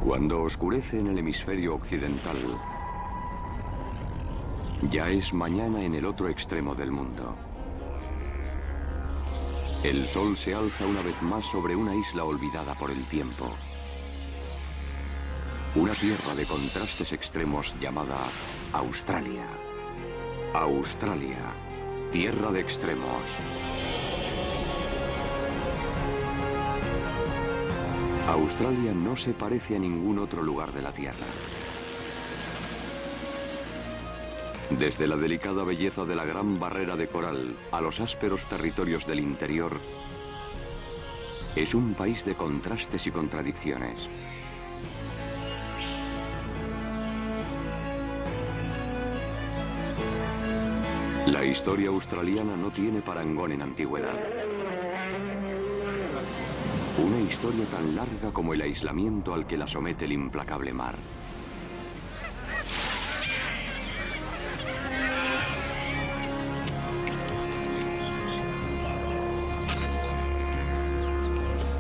Cuando oscurece en el hemisferio occidental, ya es mañana en el otro extremo del mundo. El sol se alza una vez más sobre una isla olvidada por el tiempo. Una tierra de contrastes extremos llamada Australia. Australia, tierra de extremos. Australia no se parece a ningún otro lugar de la Tierra. Desde la delicada belleza de la gran barrera de coral a los ásperos territorios del interior, es un país de contrastes y contradicciones. La historia australiana no tiene parangón en antigüedad. Una historia tan larga como el aislamiento al que la somete el implacable mar.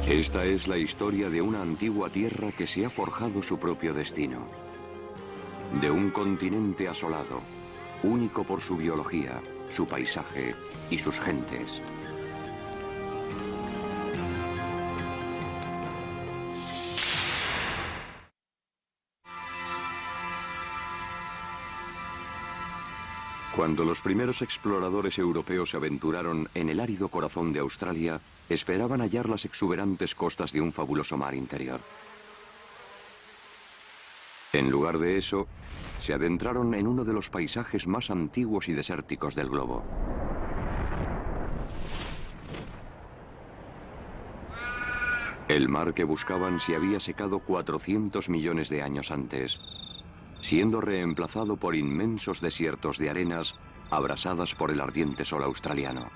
Esta es la historia de una antigua tierra que se ha forjado su propio destino. De un continente asolado, único por su biología, su paisaje y sus gentes. Cuando los primeros exploradores europeos se aventuraron en el árido corazón de Australia, esperaban hallar las exuberantes costas de un fabuloso mar interior. En lugar de eso, se adentraron en uno de los paisajes más antiguos y desérticos del globo. El mar que buscaban se había secado 400 millones de años antes, siendo reemplazado por inmensos desiertos de arenas abrasadas por el ardiente sol australiano.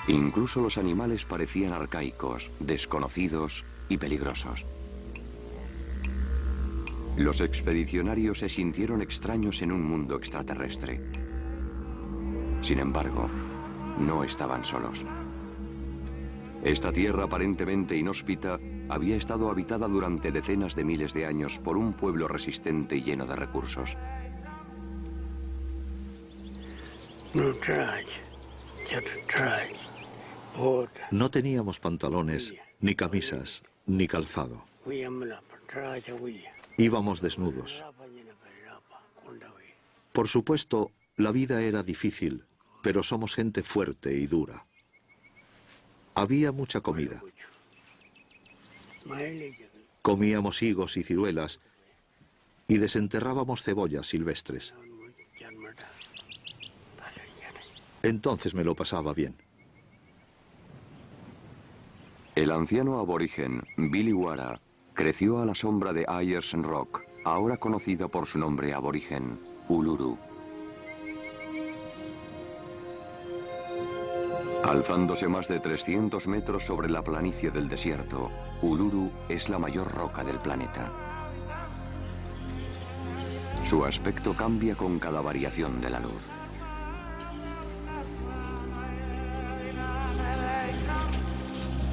Incluso los animales parecían arcaicos, desconocidos y peligrosos. Los expedicionarios se sintieron extraños en un mundo extraterrestre. Sin embargo, no estaban solos. Esta tierra aparentemente inhóspita había estado habitada durante decenas de miles de años por un pueblo resistente y lleno de recursos. No teníamos pantalones, ni camisas, ni calzado. Íbamos desnudos. Por supuesto, la vida era difícil, pero somos gente fuerte y dura. Había mucha comida. Comíamos higos y ciruelas y desenterrábamos cebollas silvestres. Entonces me lo pasaba bien. El anciano aborigen Billy Wara creció a la sombra de Ayers Rock, ahora conocida por su nombre aborigen, Uluru. Alzándose más de 300 metros sobre la planicie del desierto, Uluru es la mayor roca del planeta. Su aspecto cambia con cada variación de la luz.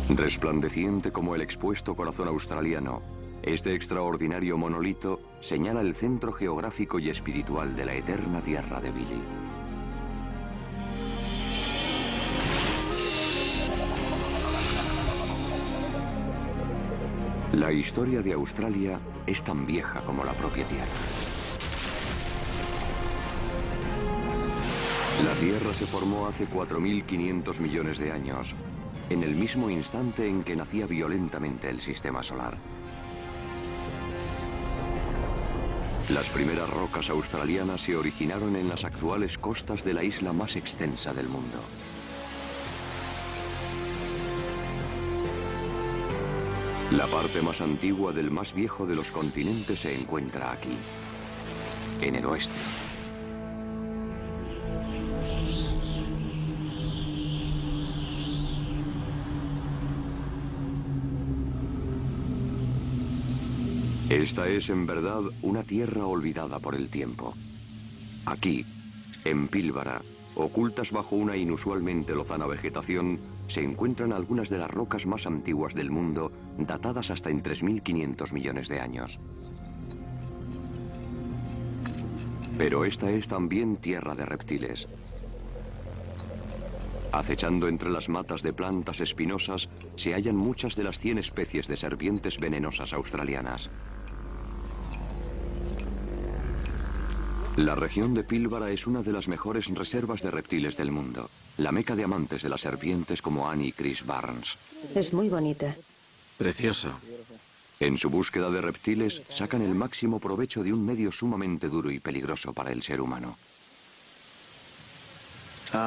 Resplandeciente como el expuesto corazón australiano, este extraordinario monolito señala el centro geográfico y espiritual de la eterna tierra de Billy. La historia de Australia es tan vieja como la propia Tierra. La Tierra se formó hace 4.500 millones de años, en el mismo instante en que nacía violentamente el sistema solar. Las primeras rocas australianas se originaron en las actuales costas de la isla más extensa del mundo. La parte más antigua del más viejo de los continentes se encuentra aquí, en el oeste. Esta es, en verdad, una tierra olvidada por el tiempo. Aquí, en Pilbara, ocultas bajo una inusualmente lozana vegetación, se encuentran algunas de las rocas más antiguas del mundo, datadas hasta en 3.500 millones de años. Pero esta es también tierra de reptiles. Acechando entre las matas de plantas espinosas, se hallan muchas de las 100 especies de serpientes venenosas australianas. La región de Pilbara es una de las mejores reservas de reptiles del mundo, la meca de amantes de las serpientes como Annie y Chris Barnes. Es muy bonita. Preciosa. En su búsqueda de reptiles, sacan el máximo provecho de un medio sumamente duro y peligroso para el ser humano.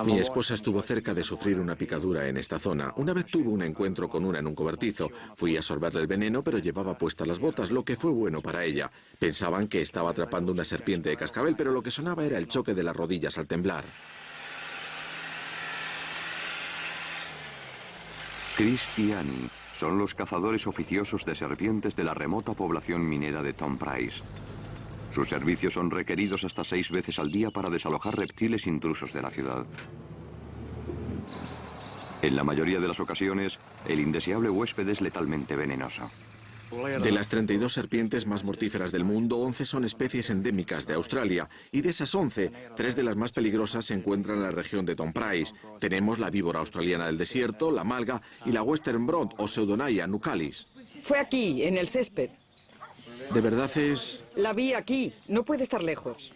Mi esposa estuvo cerca de sufrir una picadura en esta zona. Una vez tuvo un encuentro con una en un cobertizo. Fui a sorberle el veneno, pero llevaba puestas las botas, lo que fue bueno para ella. Pensaban que estaba atrapando una serpiente de cascabel, pero lo que sonaba era el choque de las rodillas al temblar. Chris y Annie son los cazadores oficiosos de serpientes de la remota población minera de Tom Price. Sus servicios son requeridos hasta 6 veces al día para desalojar reptiles intrusos de la ciudad. En la mayoría de las ocasiones, el indeseable huésped es letalmente venenoso. De las 32 serpientes más mortíferas del mundo, 11 son especies endémicas de Australia. Y de esas 11, 3 de las más peligrosas se encuentran en la región de Tom Price. Tenemos la víbora australiana del desierto, la malga y la Western Brown o Pseudonaia nucalis. Fue aquí, en el césped. ¿De verdad es...? La vi aquí. No puede estar lejos.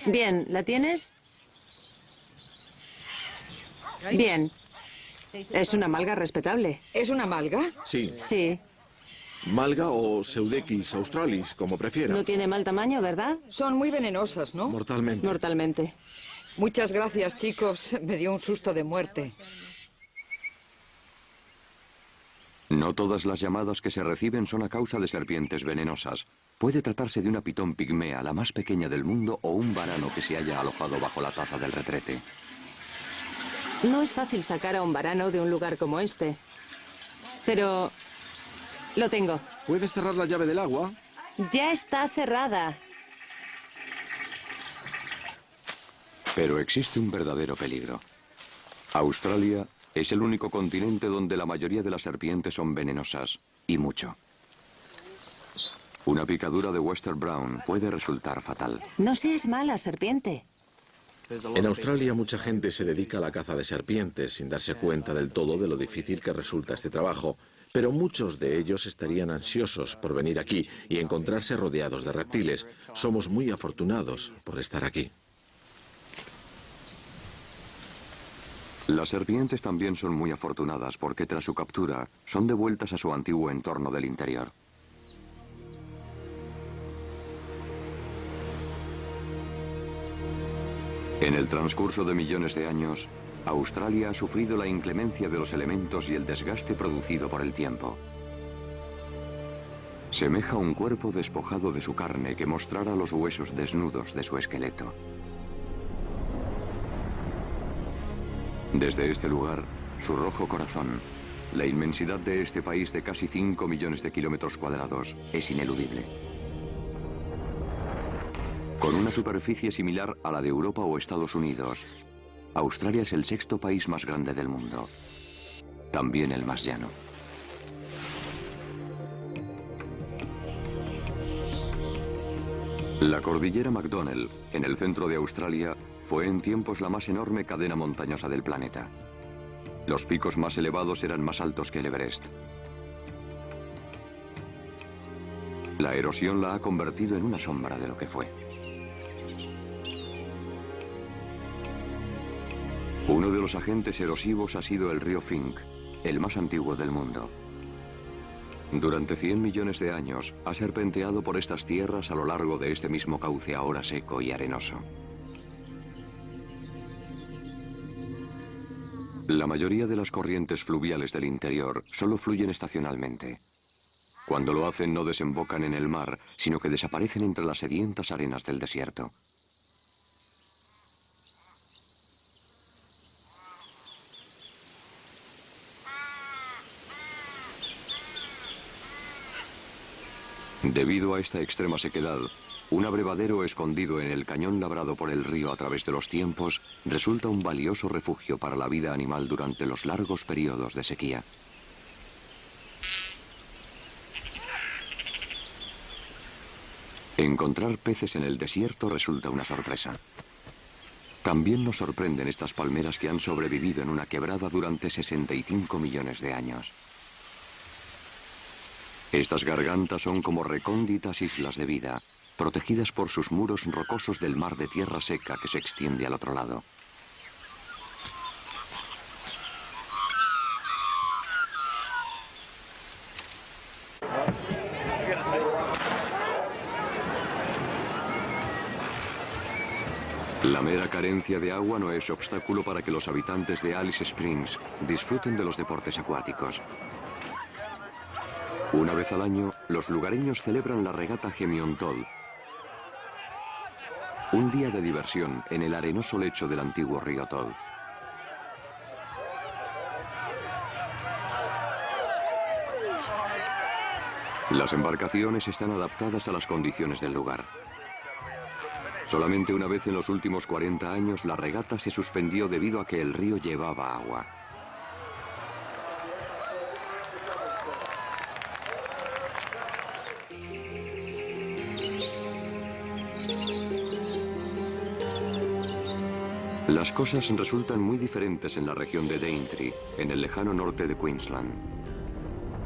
Bien, ¿la tienes? Bien. Es una malga respetable. ¿Es una malga? Sí. Sí. Malga o Pseudechis australis, como prefiera. No tiene mal tamaño, ¿verdad? Son muy venenosas, ¿no? Mortalmente. Mortalmente. Muchas gracias, chicos. Me dio un susto de muerte. No todas las llamadas que se reciben son a causa de serpientes venenosas. Puede tratarse de una pitón pigmea, la más pequeña del mundo, o un varano que se haya alojado bajo la taza del retrete. No es fácil sacar a un varano de un lugar como este. Pero... lo tengo. ¿Puedes cerrar la llave del agua? Ya está cerrada. Pero existe un verdadero peligro. Australia es el único continente donde la mayoría de las serpientes son venenosas, y mucho. Una picadura de Western Brown puede resultar fatal. No seas mala, serpiente. En Australia mucha gente se dedica a la caza de serpientes sin darse cuenta del todo de lo difícil que resulta este trabajo. Pero muchos de ellos estarían ansiosos por venir aquí y encontrarse rodeados de reptiles. Somos muy afortunados por estar aquí. Las serpientes también son muy afortunadas porque tras su captura son devueltas a su antiguo entorno del interior. En el transcurso de millones de años, Australia ha sufrido la inclemencia de los elementos y el desgaste producido por el tiempo. Semeja un cuerpo despojado de su carne que mostrara los huesos desnudos de su esqueleto. Desde este lugar, su rojo corazón, la inmensidad de este país de casi 5 millones de kilómetros cuadrados, es ineludible. Con una superficie similar a la de Europa o Estados Unidos, Australia es el 6º país más grande del mundo, también el más llano. La cordillera McDonnell, en el centro de Australia, fue en tiempos la más enorme cadena montañosa del planeta. Los picos más elevados eran más altos que el Everest. La erosión la ha convertido en una sombra de lo que fue. Uno de los agentes erosivos ha sido el río Finke, el más antiguo del mundo. Durante 100 millones de años ha serpenteado por estas tierras a lo largo de este mismo cauce ahora seco y arenoso. La mayoría de las corrientes fluviales del interior solo fluyen estacionalmente. Cuando lo hacen no desembocan en el mar, sino que desaparecen entre las sedientas arenas del desierto. Debido a esta extrema sequedad, un abrevadero escondido en el cañón labrado por el río a través de los tiempos resulta un valioso refugio para la vida animal durante los largos periodos de sequía. Encontrar peces en el desierto resulta una sorpresa. También nos sorprenden estas palmeras que han sobrevivido en una quebrada durante 65 millones de años. Estas gargantas son como recónditas islas de vida, protegidas por sus muros rocosos del mar de tierra seca que se extiende al otro lado. La mera carencia de agua no es obstáculo para que los habitantes de Alice Springs disfruten de los deportes acuáticos. Una vez al año, los lugareños celebran la regata Gemiontol, un día de diversión en el arenoso lecho del antiguo río Todd. Las embarcaciones están adaptadas a las condiciones del lugar. Solamente una vez en los últimos 40 años la regata se suspendió debido a que el río llevaba agua. Las cosas resultan muy diferentes en la región de Daintree, en el lejano norte de Queensland.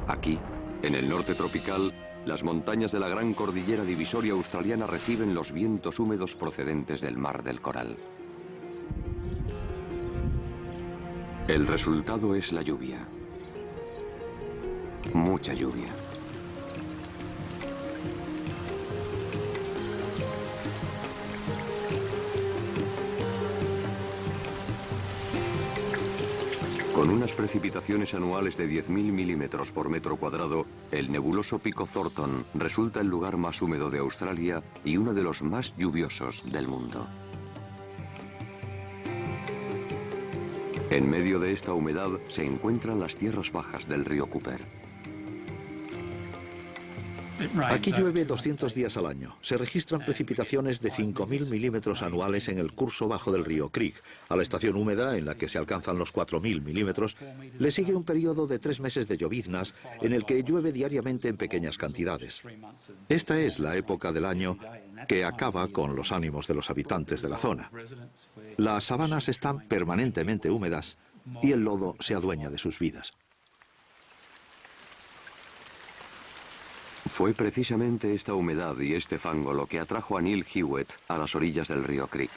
Aquí, en el norte tropical, las montañas de la gran cordillera divisoria australiana reciben los vientos húmedos procedentes del Mar del Coral. El resultado es la lluvia. Mucha lluvia. Con unas precipitaciones anuales de 10.000 milímetros por metro cuadrado, el nebuloso Pico Thornton resulta el lugar más húmedo de Australia y uno de los más lluviosos del mundo. En medio de esta humedad se encuentran las tierras bajas del río Cooper. Aquí llueve 200 días al año. Se registran precipitaciones de 5.000 milímetros anuales en el curso bajo del río Creek. A la estación húmeda, en la que se alcanzan los 4.000 milímetros, le sigue un periodo de 3 meses de lloviznas en el que llueve diariamente en pequeñas cantidades. Esta es la época del año que acaba con los ánimos de los habitantes de la zona. Las sabanas están permanentemente húmedas y el lodo se adueña de sus vidas. Fue precisamente esta humedad y este fango lo que atrajo a Neil Hewitt a las orillas del río Creek.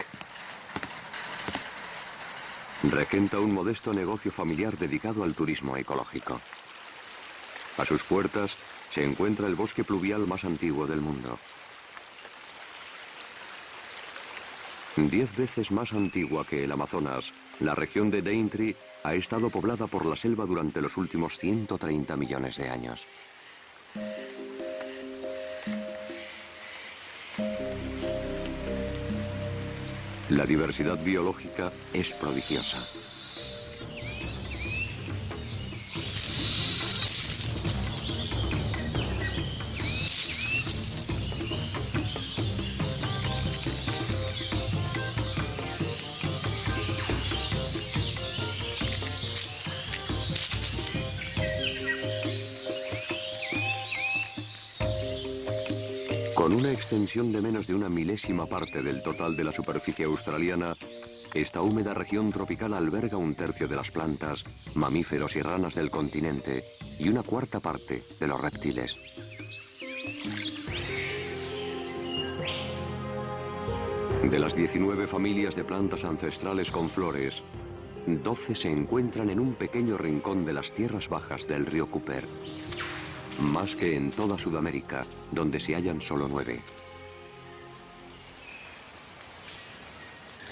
Regenta un modesto negocio familiar dedicado al turismo ecológico. A sus puertas se encuentra el bosque pluvial más antiguo del mundo. 10 veces más antigua que el Amazonas, la región de Daintree ha estado poblada por la selva durante los últimos 130 millones de años. La diversidad biológica es prodigiosa. Con una extensión de menos de una milésima parte del total de la superficie australiana, esta húmeda región tropical alberga 1/3 de las plantas, mamíferos y ranas del continente y 1/4 parte de los reptiles. De las 19 familias de plantas ancestrales con flores, 12 se encuentran en un pequeño rincón de las tierras bajas del río Cooper. Más que en toda Sudamérica, donde se hallan solo 9.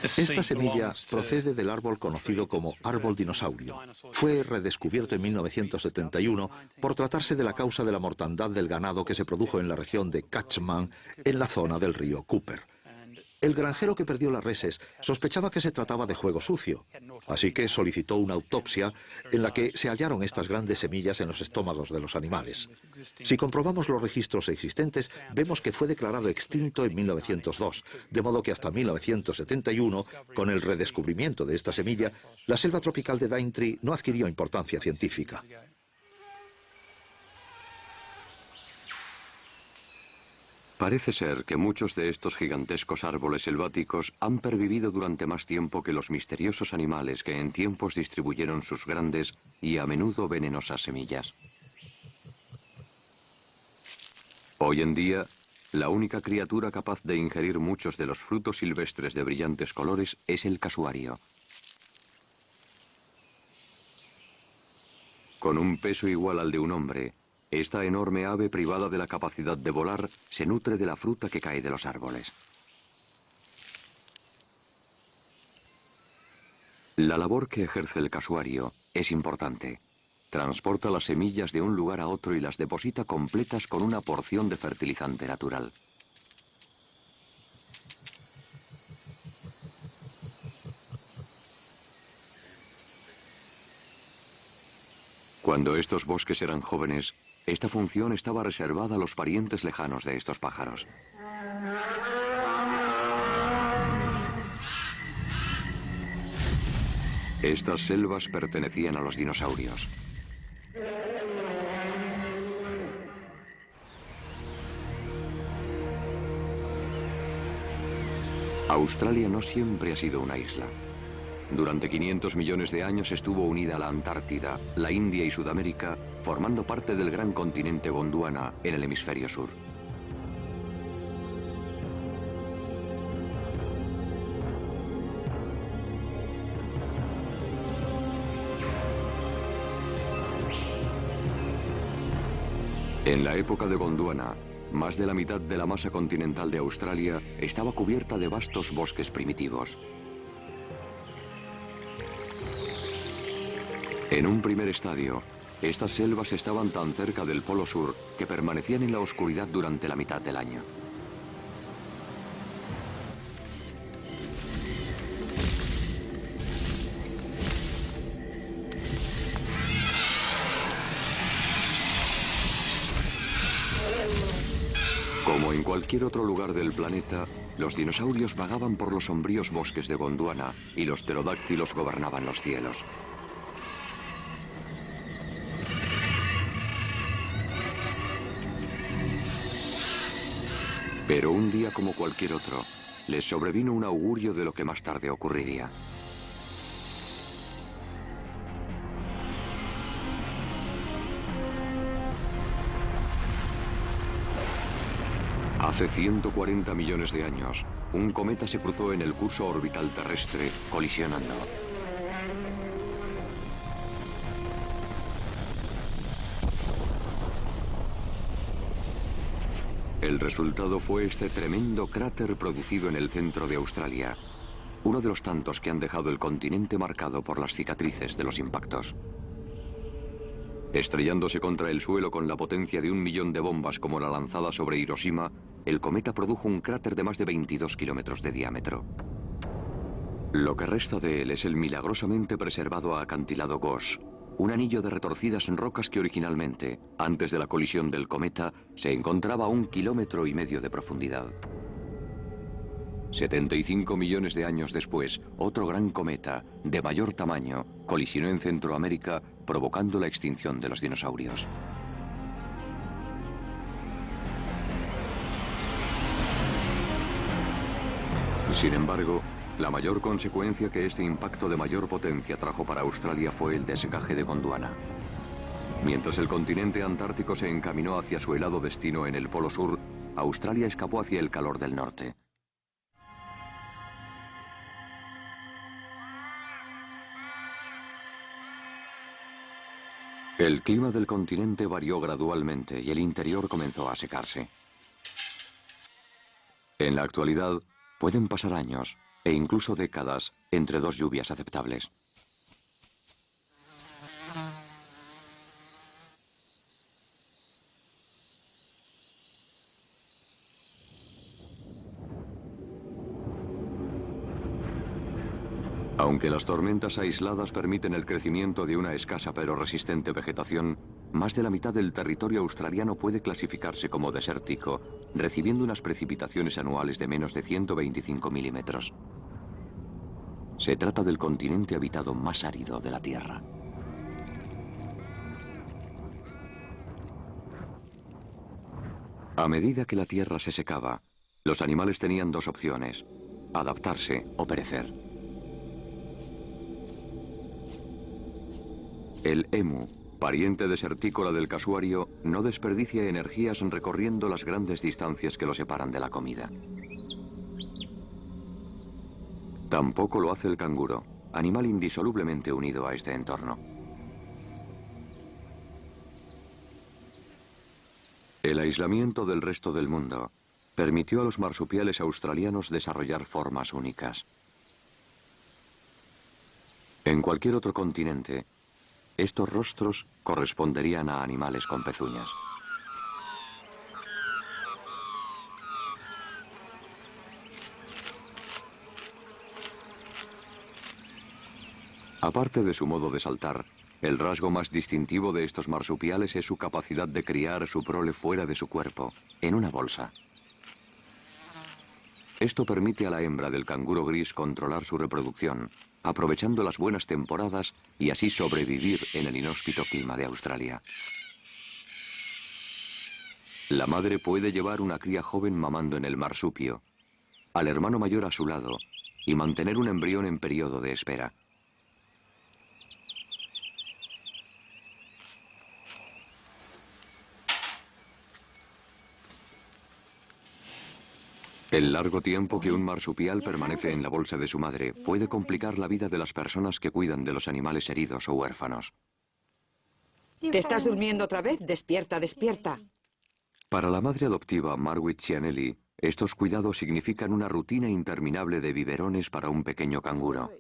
Esta semilla procede del árbol conocido como árbol dinosaurio. Fue redescubierto en 1971 por tratarse de la causa de la mortandad del ganado que se produjo en la región de Catchman, en la zona del río Cooper. El granjero que perdió las reses sospechaba que se trataba de juego sucio, así que solicitó una autopsia en la que se hallaron estas grandes semillas en los estómagos de los animales. Si comprobamos los registros existentes, vemos que fue declarado extinto en 1902, de modo que hasta 1971, con el redescubrimiento de esta semilla, la selva tropical de Daintree no adquirió importancia científica. Parece ser que muchos de estos gigantescos árboles selváticos han pervivido durante más tiempo que los misteriosos animales que en tiempos distribuyeron sus grandes y a menudo venenosas semillas. Hoy en día, la única criatura capaz de ingerir muchos de los frutos silvestres de brillantes colores es el casuario. Con un peso igual al de un hombre, esta enorme ave privada de la capacidad de volar se nutre de la fruta que cae de los árboles. La labor que ejerce el casuario es importante. Transporta las semillas de un lugar a otro y las deposita completas con una porción de fertilizante natural. Cuando estos bosques eran jóvenes, esta función estaba reservada a los parientes lejanos de estos pájaros. Estas selvas pertenecían a los dinosaurios. Australia no siempre ha sido una isla. Durante 500 millones de años estuvo unida a la Antártida, la India y Sudamérica, formando parte del gran continente Gondwana en el hemisferio sur. En la época de Gondwana, más de la mitad de la masa continental de Australia estaba cubierta de vastos bosques primitivos. En un primer estadio, estas selvas estaban tan cerca del Polo Sur que permanecían en la oscuridad durante la mitad del año. Como en cualquier otro lugar del planeta, los dinosaurios vagaban por los sombríos bosques de Gondwana y los pterodáctilos gobernaban los cielos. Pero un día como cualquier otro, les sobrevino un augurio de lo que más tarde ocurriría. Hace 140 millones de años, un cometa se cruzó en el curso orbital terrestre, colisionando. El resultado fue este tremendo cráter producido en el centro de Australia, uno de los tantos que han dejado el continente marcado por las cicatrices de los impactos. Estrellándose contra el suelo con la potencia de 1 millón de bombas como la lanzada sobre Hiroshima, el cometa produjo un cráter de más de 22 kilómetros de diámetro. Lo que resta de él es el milagrosamente preservado acantilado Gauss, un anillo de retorcidas rocas que originalmente, antes de la colisión del cometa, se encontraba a 1,5 kilómetros de profundidad. 75 millones de años después, otro gran cometa, de mayor tamaño, colisionó en Centroamérica, provocando la extinción de los dinosaurios. Sin embargo, la mayor consecuencia que este impacto de mayor potencia trajo para Australia fue el desencaje de Gondwana. Mientras el continente antártico se encaminó hacia su helado destino en el Polo Sur, Australia escapó hacia el calor del norte. El clima del continente varió gradualmente y el interior comenzó a secarse. En la actualidad, pueden pasar años e incluso décadas entre dos lluvias aceptables. Aunque las tormentas aisladas permiten el crecimiento de una escasa pero resistente vegetación, más de la mitad del territorio australiano puede clasificarse como desértico, recibiendo unas precipitaciones anuales de menos de 125 milímetros. Se trata del continente habitado más árido de la Tierra. A medida que la Tierra se secaba, los animales tenían dos opciones: adaptarse o perecer. El emu, pariente desertícola del casuario, no desperdicia energías recorriendo las grandes distancias que lo separan de la comida. Tampoco lo hace el canguro, animal indisolublemente unido a este entorno. El aislamiento del resto del mundo permitió a los marsupiales australianos desarrollar formas únicas. En cualquier otro continente, estos rostros corresponderían a animales con pezuñas. Aparte de su modo de saltar, el rasgo más distintivo de estos marsupiales es su capacidad de criar su prole fuera de su cuerpo, en una bolsa. Esto permite a la hembra del canguro gris controlar su reproducción, aprovechando las buenas temporadas y así sobrevivir en el inhóspito clima de Australia. La madre puede llevar una cría joven mamando en el marsupio, al hermano mayor a su lado y mantener un embrión en periodo de espera. El largo tiempo que un marsupial permanece en la bolsa de su madre puede complicar la vida de las personas que cuidan de los animales heridos o huérfanos. ¿Te estás durmiendo otra vez? Despierta, despierta. Para la madre adoptiva Margaret Cianelli, estos cuidados significan una rutina interminable de biberones para un pequeño canguro.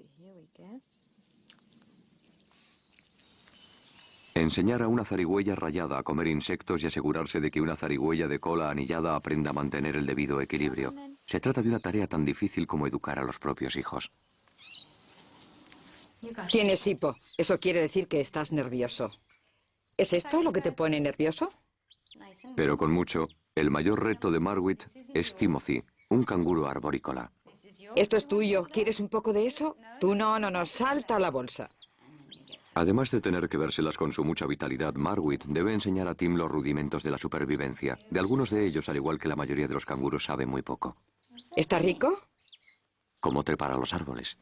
Enseñar a una zarigüeya rayada a comer insectos y asegurarse de que una zarigüeya de cola anillada aprenda a mantener el debido equilibrio. Se trata de una tarea tan difícil como educar a los propios hijos. Tienes hipo. Eso quiere decir que estás nervioso. ¿Es esto lo que te pone nervioso? Pero con mucho, el mayor reto de Margaret es Timothy, un canguro arborícola. Esto es tuyo. ¿Quieres un poco de eso? Tú no, salta a la bolsa. Además de tener que vérselas con su mucha vitalidad, Margaret debe enseñar a Tim los rudimentos de la supervivencia. De algunos de ellos, al igual que la mayoría de los canguros, sabe muy poco. ¿Está rico? Cómo trepar a los árboles.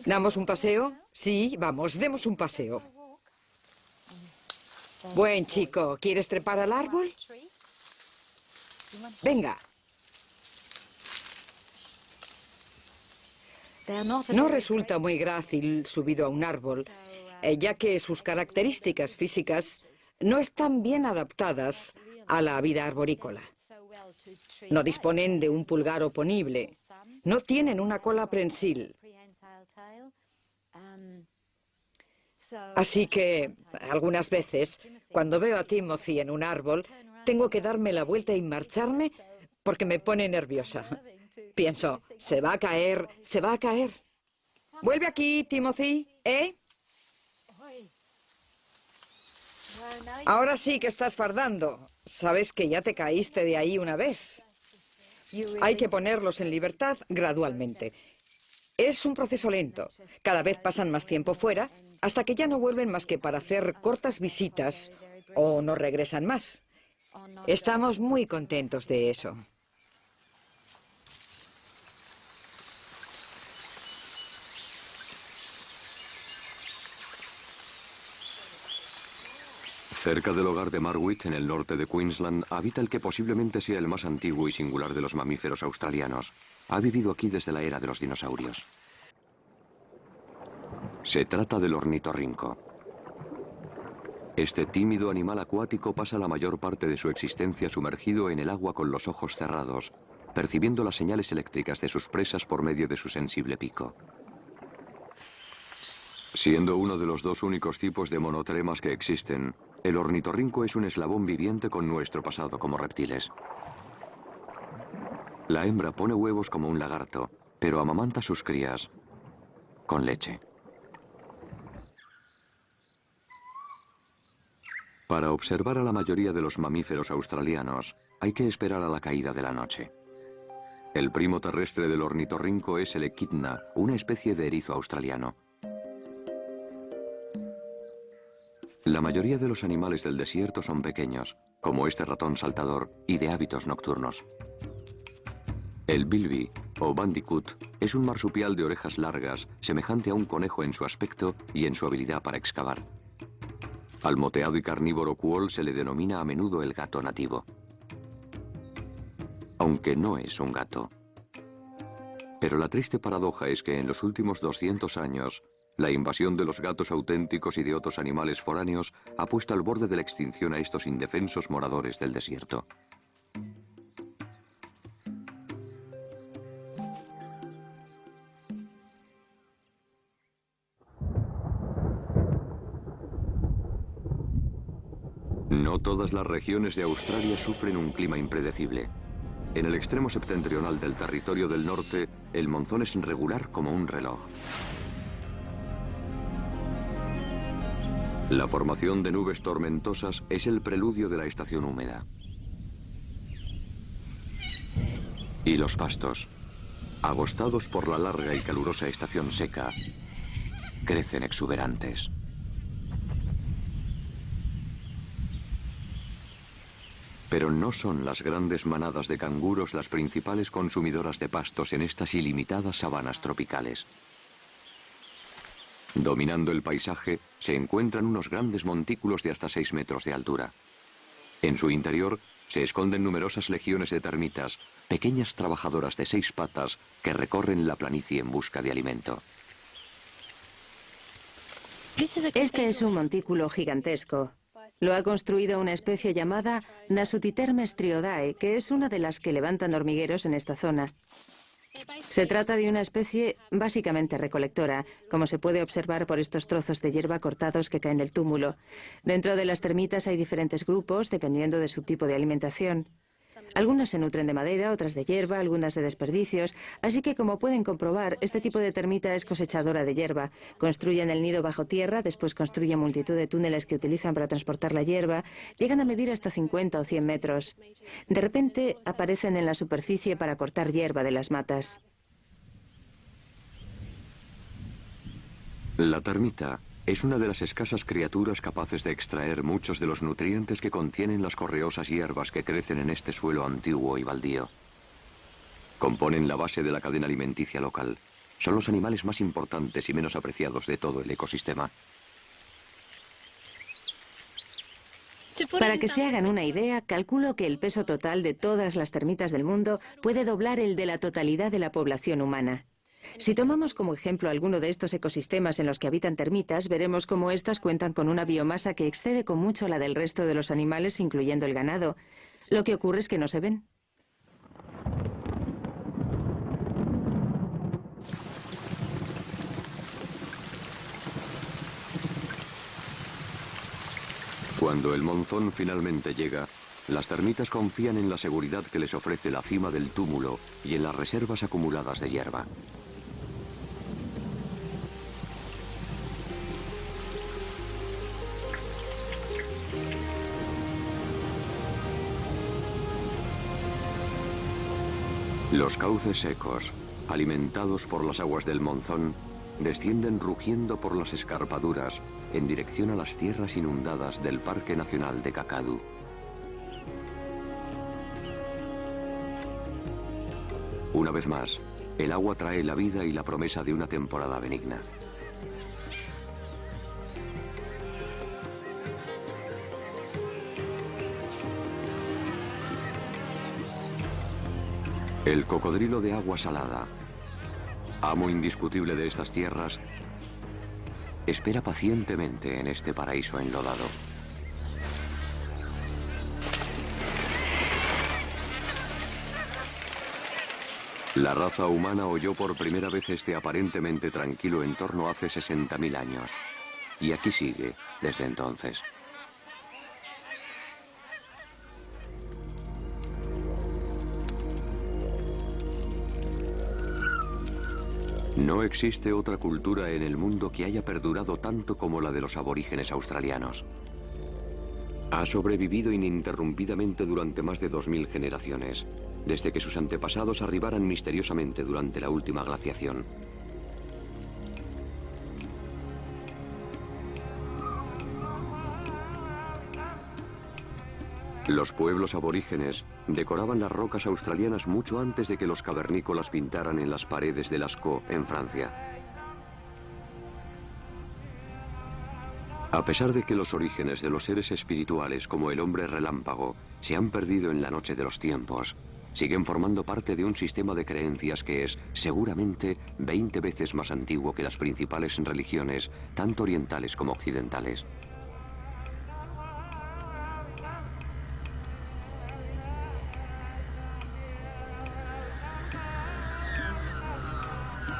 ¿Damos un paseo? Sí, vamos, demos un paseo. Buen chico, ¿quieres trepar al árbol? Venga. No resulta muy grácil subido a un árbol, ya que sus características físicas no están bien adaptadas a la vida arborícola. No disponen de un pulgar oponible, no tienen una cola prensil. Así que, algunas veces, cuando veo a Timothy en un árbol, tengo que darme la vuelta y marcharme porque me pone nerviosa. Pienso, se va a caer, se va a caer. Vuelve aquí, Timothy, ¿eh? Ahora sí que estás fardando. Sabes que ya te caíste de ahí una vez. Hay que ponerlos en libertad gradualmente. Es un proceso lento. Cada vez pasan más tiempo fuera hasta que ya no vuelven más que para hacer cortas visitas o no regresan más. Estamos muy contentos de eso. Cerca del hogar de Margaret, en el norte de Queensland, habita el que posiblemente sea el más antiguo y singular de los mamíferos australianos. Ha vivido aquí desde la era de los dinosaurios. Se trata del ornitorrinco. Este tímido animal acuático pasa la mayor parte de su existencia sumergido en el agua con los ojos cerrados, percibiendo las señales eléctricas de sus presas por medio de su sensible pico. Siendo uno de los dos únicos tipos de monotremas que existen, el ornitorrinco es un eslabón viviente con nuestro pasado como reptiles. La hembra pone huevos como un lagarto, pero amamanta a sus crías con leche. Para observar a la mayoría de los mamíferos australianos, hay que esperar a la caída de la noche. El primo terrestre del ornitorrinco es el equidna, una especie de erizo australiano. La mayoría de los animales del desierto son pequeños, como este ratón saltador, y de hábitos nocturnos. El bilby, o bandicoot, es un marsupial de orejas largas, semejante a un conejo en su aspecto y en su habilidad para excavar. Al moteado y carnívoro cuol se le denomina a menudo el gato nativo. Aunque no es un gato. Pero la triste paradoja es que en los últimos 200 años, la invasión de los gatos auténticos y de otros animales foráneos ha puesto al borde de la extinción a estos indefensos moradores del desierto. No todas las regiones de Australia sufren un clima impredecible. En el extremo septentrional del territorio del norte, el monzón es regular como un reloj. La formación de nubes tormentosas es el preludio de la estación húmeda. Y los pastos, agostados por la larga y calurosa estación seca, crecen exuberantes. Pero no son las grandes manadas de canguros las principales consumidoras de pastos en estas ilimitadas sabanas tropicales. Dominando el paisaje se encuentran unos grandes montículos de hasta 6 metros de altura. En su interior se esconden numerosas legiones de termitas, pequeñas trabajadoras de 6 patas que recorren la planicie en busca de alimento. Este es un montículo gigantesco. Lo ha construido una especie llamada Nasutitermes triodae, que es una de las que levantan hormigueros en esta zona. Se trata de una especie básicamente recolectora, como se puede observar por estos trozos de hierba cortados que caen del túmulo. Dentro de las termitas hay diferentes grupos, dependiendo de su tipo de alimentación. Algunas se nutren de madera, otras de hierba, algunas de desperdicios. Así que, como pueden comprobar, este tipo de termita es cosechadora de hierba. Construyen el nido bajo tierra, después construyen multitud de túneles que utilizan para transportar la hierba. Llegan a medir hasta 50 o 100 metros. De repente, aparecen en la superficie para cortar hierba de las matas. La termita es una de las escasas criaturas capaces de extraer muchos de los nutrientes que contienen las correosas hierbas que crecen en este suelo antiguo y baldío. Componen la base de la cadena alimenticia local. Son los animales más importantes y menos apreciados de todo el ecosistema. Para que se hagan una idea, calculo que el peso total de todas las termitas del mundo puede doblar el de la totalidad de la población humana. Si tomamos como ejemplo alguno de estos ecosistemas en los que habitan termitas, veremos cómo éstas cuentan con una biomasa que excede con mucho la del resto de los animales, incluyendo el ganado. Lo que ocurre es que no se ven. Cuando el monzón finalmente llega, las termitas confían en la seguridad que les ofrece la cima del túmulo y en las reservas acumuladas de hierba. Los cauces secos, alimentados por las aguas del monzón, descienden rugiendo por las escarpaduras en dirección a las tierras inundadas del Parque Nacional de Kakadu. Una vez más, el agua trae la vida y la promesa de una temporada benigna. El cocodrilo de agua salada, amo indiscutible de estas tierras, espera pacientemente en este paraíso enlodado. La raza humana oyó por primera vez este aparentemente tranquilo entorno hace 60.000 años. Y aquí sigue desde entonces. No existe otra cultura en el mundo que haya perdurado tanto como la de los aborígenes australianos. Ha sobrevivido ininterrumpidamente durante más de 2000 generaciones, desde que sus antepasados arribaran misteriosamente durante la última glaciación. Los pueblos aborígenes decoraban las rocas australianas mucho antes de que los cavernícolas pintaran en las paredes de Lascaux, en Francia. A pesar de que los orígenes de los seres espirituales como el hombre relámpago se han perdido en la noche de los tiempos, siguen formando parte de un sistema de creencias que es, seguramente, 20 veces más antiguo que las principales religiones, tanto orientales como occidentales.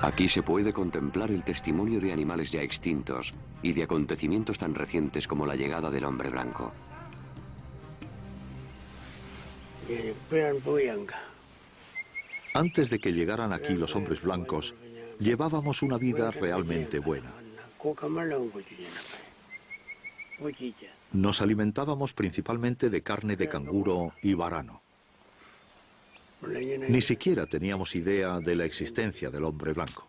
Aquí se puede contemplar el testimonio de animales ya extintos y de acontecimientos tan recientes como la llegada del hombre blanco. Antes de que llegaran aquí los hombres blancos, llevábamos una vida realmente buena. Nos alimentábamos principalmente de carne de canguro y varano. Ni siquiera teníamos idea de la existencia del hombre blanco.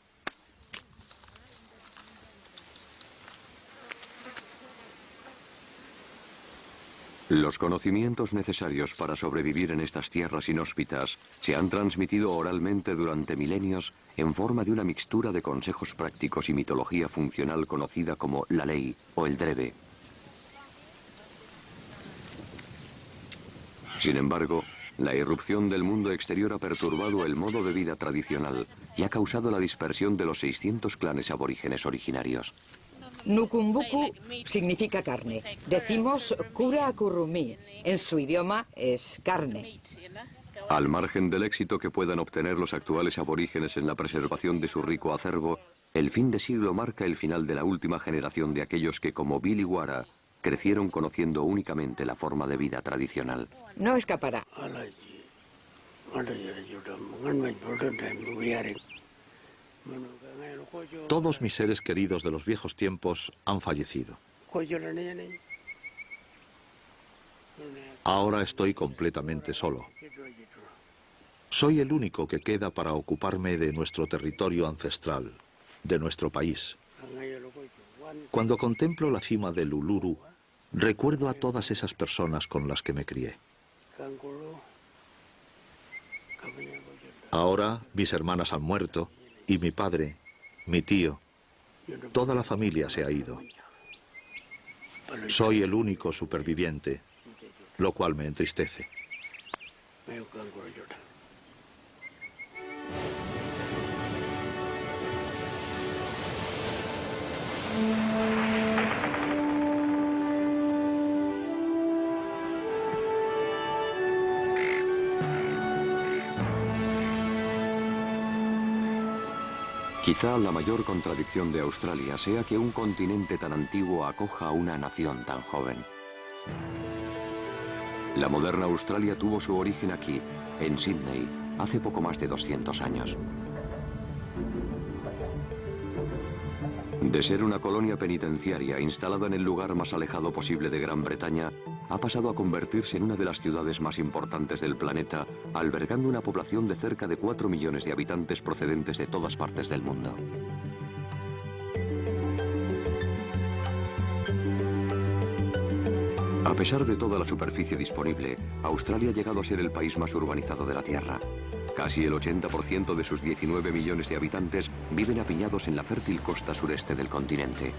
Los conocimientos necesarios para sobrevivir en estas tierras inhóspitas se han transmitido oralmente durante milenios en forma de una mixtura de consejos prácticos y mitología funcional conocida como la ley o el dreve. Sin embargo, la irrupción del mundo exterior ha perturbado el modo de vida tradicional y ha causado la dispersión de los 600 clanes aborígenes originarios. Nukumbuku significa carne. Decimos Kura-Kurrumi. En su idioma es carne. Al margen del éxito que puedan obtener los actuales aborígenes en la preservación de su rico acervo, el fin de siglo marca el final de la última generación de aquellos que, como Billy Wara, crecieron conociendo únicamente la forma de vida tradicional. No escapará. Todos mis seres queridos de los viejos tiempos han fallecido. Ahora estoy completamente solo. Soy el único que queda para ocuparme de nuestro territorio ancestral, de nuestro país. Cuando contemplo la cima del Uluru, recuerdo a todas esas personas con las que me crié. Ahora mis hermanas han muerto y mi padre, mi tío, toda la familia se ha ido. Soy el único superviviente, lo cual me entristece. Quizá la mayor contradicción de Australia sea que un continente tan antiguo acoja a una nación tan joven. La moderna Australia tuvo su origen aquí, en Sídney, hace poco más de 200 años. De ser una colonia penitenciaria instalada en el lugar más alejado posible de Gran Bretaña, ha pasado a convertirse en una de las ciudades más importantes del planeta, albergando una población de cerca de 4 millones de habitantes procedentes de todas partes del mundo. A pesar de toda la superficie disponible, Australia ha llegado a ser el país más urbanizado de la Tierra. Casi el 80% de sus 19 millones de habitantes viven apiñados en la fértil costa sureste del continente.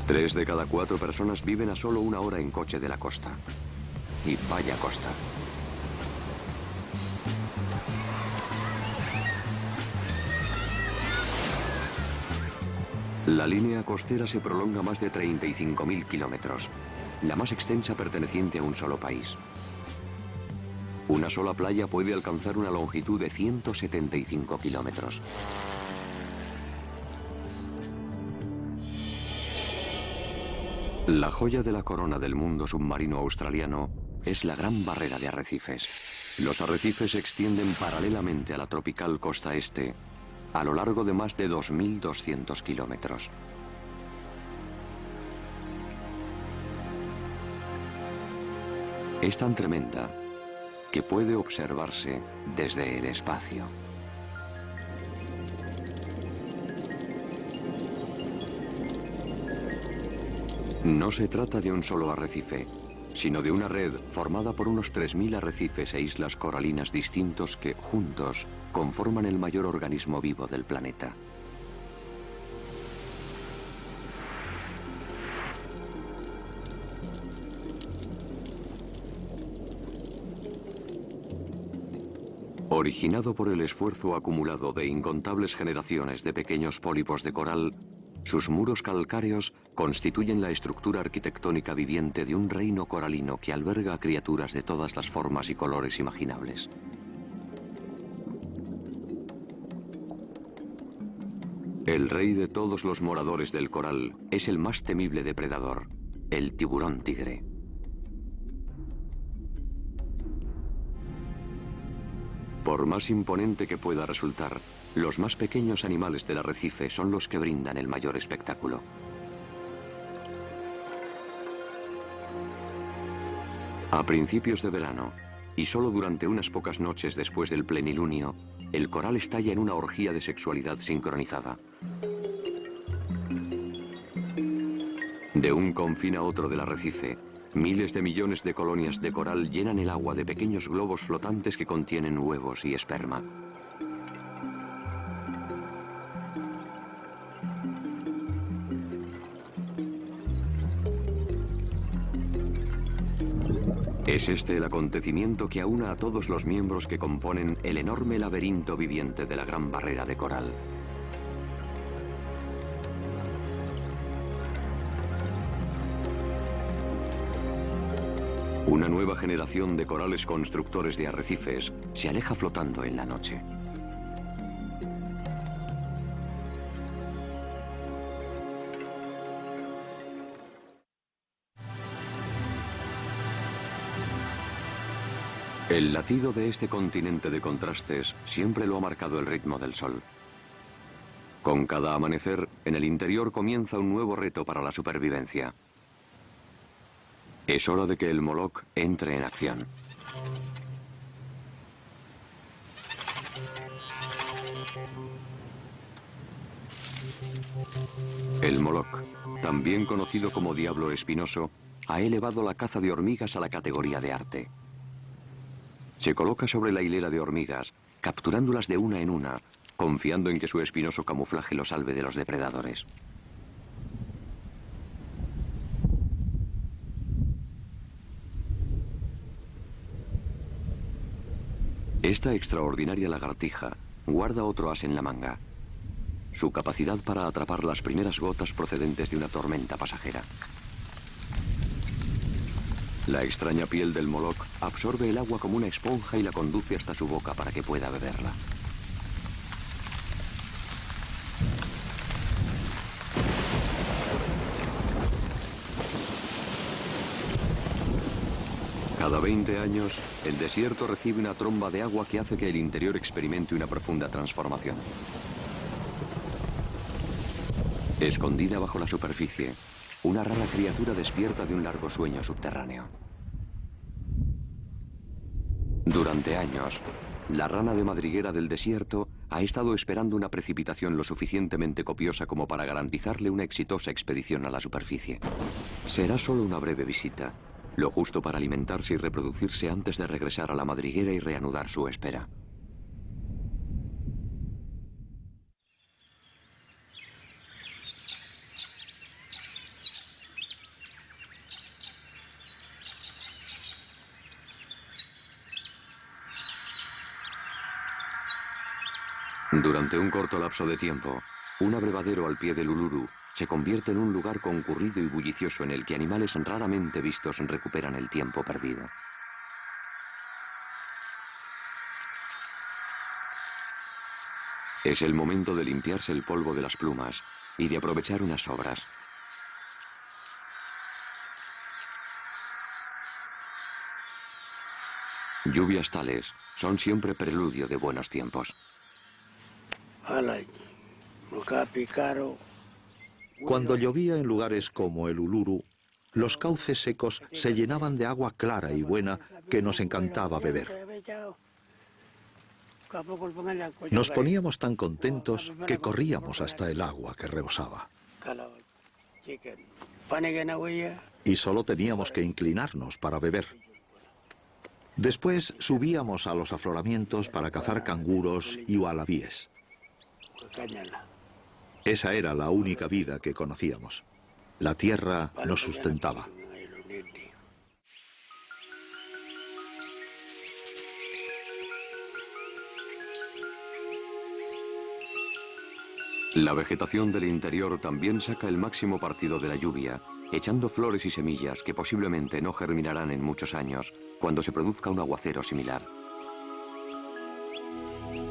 Tres de cada 4 personas viven a solo 1 hora en coche de la costa. Y vaya costa. La línea costera se prolonga más de 35.000 kilómetros, la más extensa perteneciente a un solo país. Una sola playa puede alcanzar una longitud de 175 kilómetros. La joya de la corona del mundo submarino australiano es la Gran Barrera de Arrecifes. Los arrecifes se extienden paralelamente a la tropical costa este, a lo largo de más de 2.200 kilómetros. Es tan tremenda que puede observarse desde el espacio. No se trata de un solo arrecife, sino de una red formada por unos 3.000 arrecifes e islas coralinas distintos que, juntos, conforman el mayor organismo vivo del planeta. Originado por el esfuerzo acumulado de incontables generaciones de pequeños pólipos de coral, sus muros calcáreos constituyen la estructura arquitectónica viviente de un reino coralino que alberga criaturas de todas las formas y colores imaginables. El rey de todos los moradores del coral es el más temible depredador, el tiburón tigre. Por más imponente que pueda resultar, los más pequeños animales del arrecife son los que brindan el mayor espectáculo. A principios de verano, y solo durante unas pocas noches después del plenilunio, el coral estalla en una orgía de sexualidad sincronizada. De un confín a otro del arrecife, miles de millones de colonias de coral llenan el agua de pequeños globos flotantes que contienen huevos y esperma. Es este el acontecimiento que aúna a todos los miembros que componen el enorme laberinto viviente de la Gran Barrera de Coral. Una nueva generación de corales constructores de arrecifes se aleja flotando en la noche. El latido de este continente de contrastes siempre lo ha marcado el ritmo del sol. Con cada amanecer, en el interior comienza un nuevo reto para la supervivencia. Es hora de que el Moloch entre en acción. El Moloch, también conocido como diablo espinoso, ha elevado la caza de hormigas a la categoría de arte. Se coloca sobre la hilera de hormigas, capturándolas de una en una, confiando en que su espinoso camuflaje lo salve de los depredadores. Esta extraordinaria lagartija guarda otro as en la manga: su capacidad para atrapar las primeras gotas procedentes de una tormenta pasajera. La extraña piel del Moloch absorbe el agua como una esponja y la conduce hasta su boca para que pueda beberla. Cada 20 años, el desierto recibe una tromba de agua que hace que el interior experimente una profunda transformación. Escondida bajo la superficie, una rara criatura despierta de un largo sueño subterráneo. Durante años, la rana de madriguera del desierto ha estado esperando una precipitación lo suficientemente copiosa como para garantizarle una exitosa expedición a la superficie. Será solo una breve visita, lo justo para alimentarse y reproducirse antes de regresar a la madriguera y reanudar su espera. Durante un corto lapso de tiempo, un abrevadero al pie del Uluru se convierte en un lugar concurrido y bullicioso en el que animales raramente vistos recuperan el tiempo perdido. Es el momento de limpiarse el polvo de las plumas y de aprovechar unas sobras. Lluvias tales son siempre preludio de buenos tiempos. Cuando llovía en lugares como el Uluru, los cauces secos se llenaban de agua clara y buena que nos encantaba beber. Nos poníamos tan contentos que corríamos hasta el agua que rebosaba. Y solo teníamos que inclinarnos para beber. Después subíamos a los afloramientos para cazar canguros y ualabíes. Esa era la única vida que conocíamos. La tierra nos sustentaba. La vegetación del interior también saca el máximo partido de la lluvia, echando flores y semillas que posiblemente no germinarán en muchos años cuando se produzca un aguacero similar.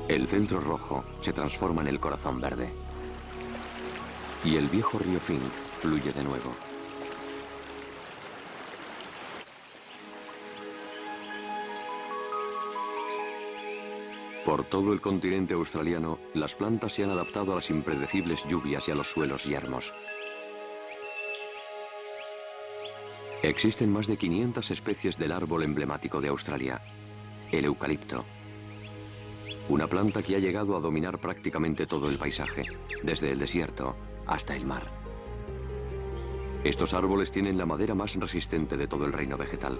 El centro rojo se transforma en el corazón verde. Y el viejo río Fink fluye de nuevo. Por todo el continente australiano, las plantas se han adaptado a las impredecibles lluvias y a los suelos yermos. Existen más de 500 especies del árbol emblemático de Australia, el eucalipto. Una planta que ha llegado a dominar prácticamente todo el paisaje, desde el desierto hasta el mar. Estos árboles tienen la madera más resistente de todo el reino vegetal.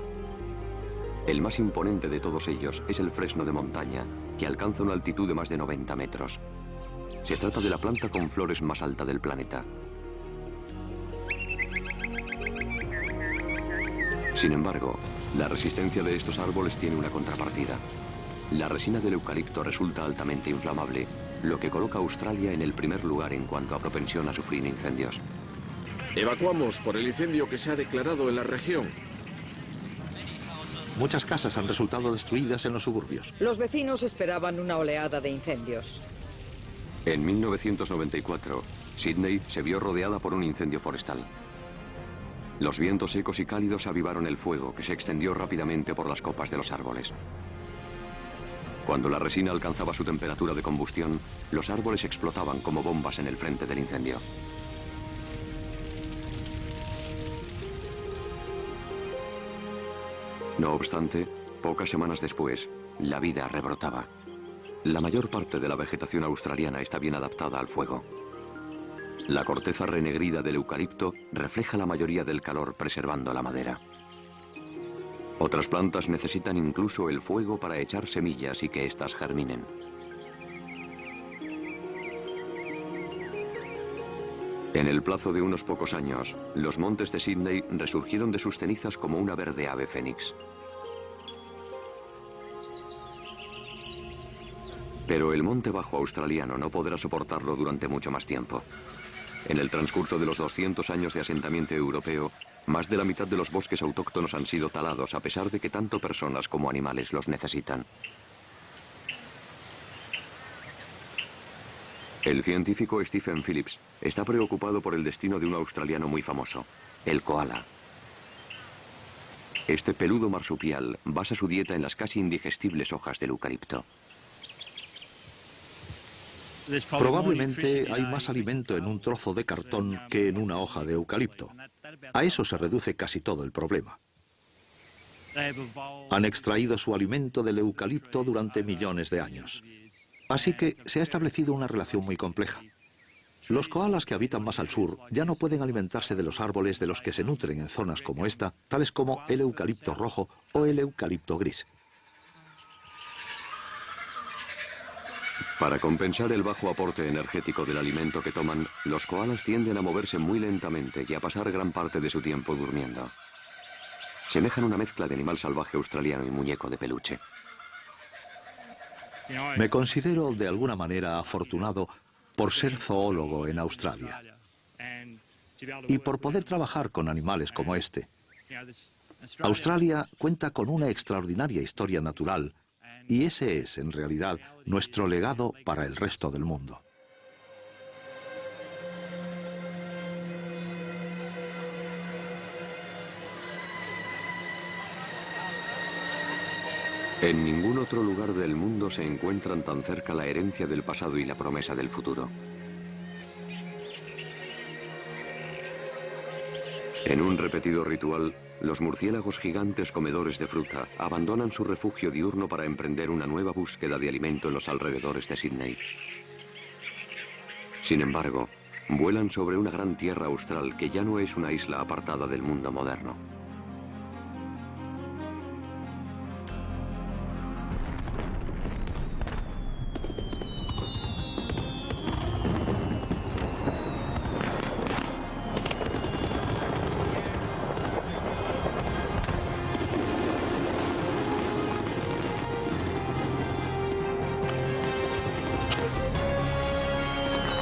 El más imponente de todos ellos es el fresno de montaña, que alcanza una altitud de más de 90 metros. Se trata de la planta con flores más alta del planeta. Sin embargo, la resistencia de estos árboles tiene una contrapartida. La resina del eucalipto resulta altamente inflamable, lo que coloca a Australia en el primer lugar en cuanto a propensión a sufrir incendios. Evacuamos por el incendio que se ha declarado en la región. Muchas casas han resultado destruidas en los suburbios. Los vecinos esperaban una oleada de incendios. En 1994, Sydney se vio rodeada por un incendio forestal. Los vientos secos y cálidos avivaron el fuego, que se extendió rápidamente por las copas de los árboles. Cuando la resina alcanzaba su temperatura de combustión, los árboles explotaban como bombas en el frente del incendio. No obstante, pocas semanas después, la vida rebrotaba. La mayor parte de la vegetación australiana está bien adaptada al fuego. La corteza renegrida del eucalipto refleja la mayoría del calor preservando la madera. Otras plantas necesitan incluso el fuego para echar semillas y que éstas germinen. En el plazo de unos pocos años, los montes de Sydney resurgieron de sus cenizas como una verde ave fénix. Pero el monte bajo australiano no podrá soportarlo durante mucho más tiempo. En el transcurso de los 200 años de asentamiento europeo, más de la mitad de los bosques autóctonos han sido talados, a pesar de que tanto personas como animales los necesitan. El científico Stephen Phillips está preocupado por el destino de un australiano muy famoso, el koala. Este peludo marsupial basa su dieta en las casi indigestibles hojas del eucalipto. Probablemente hay más alimento en un trozo de cartón que en una hoja de eucalipto. A eso se reduce casi todo el problema. Han extraído su alimento del eucalipto durante millones de años. Así que se ha establecido una relación muy compleja. Los koalas que habitan más al sur ya no pueden alimentarse de los árboles de los que se nutren en zonas como esta, tales como el eucalipto rojo o el eucalipto gris. Para compensar el bajo aporte energético del alimento que toman, los koalas tienden a moverse muy lentamente y a pasar gran parte de su tiempo durmiendo. Semejan una mezcla de animal salvaje australiano y muñeco de peluche. Me considero de alguna manera afortunado por ser zoólogo en Australia y por poder trabajar con animales como este. Australia cuenta con una extraordinaria historia natural y ese es, en realidad, nuestro legado para el resto del mundo. En ningún otro lugar del mundo se encuentran tan cerca la herencia del pasado y la promesa del futuro. En un repetido ritual, los murciélagos gigantes comedores de fruta abandonan su refugio diurno para emprender una nueva búsqueda de alimento en los alrededores de Sídney. Sin embargo, vuelan sobre una gran tierra austral que ya no es una isla apartada del mundo moderno.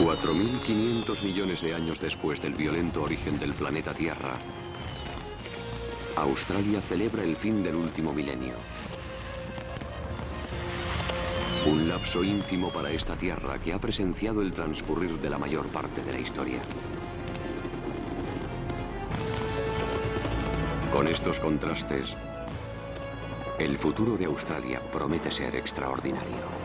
$4.500 millones de años después del violento origen del planeta Tierra, Australia celebra el fin del último milenio. Un lapso ínfimo para esta tierra que ha presenciado el transcurrir de la mayor parte de la historia. Con estos contrastes, el futuro de Australia promete ser extraordinario.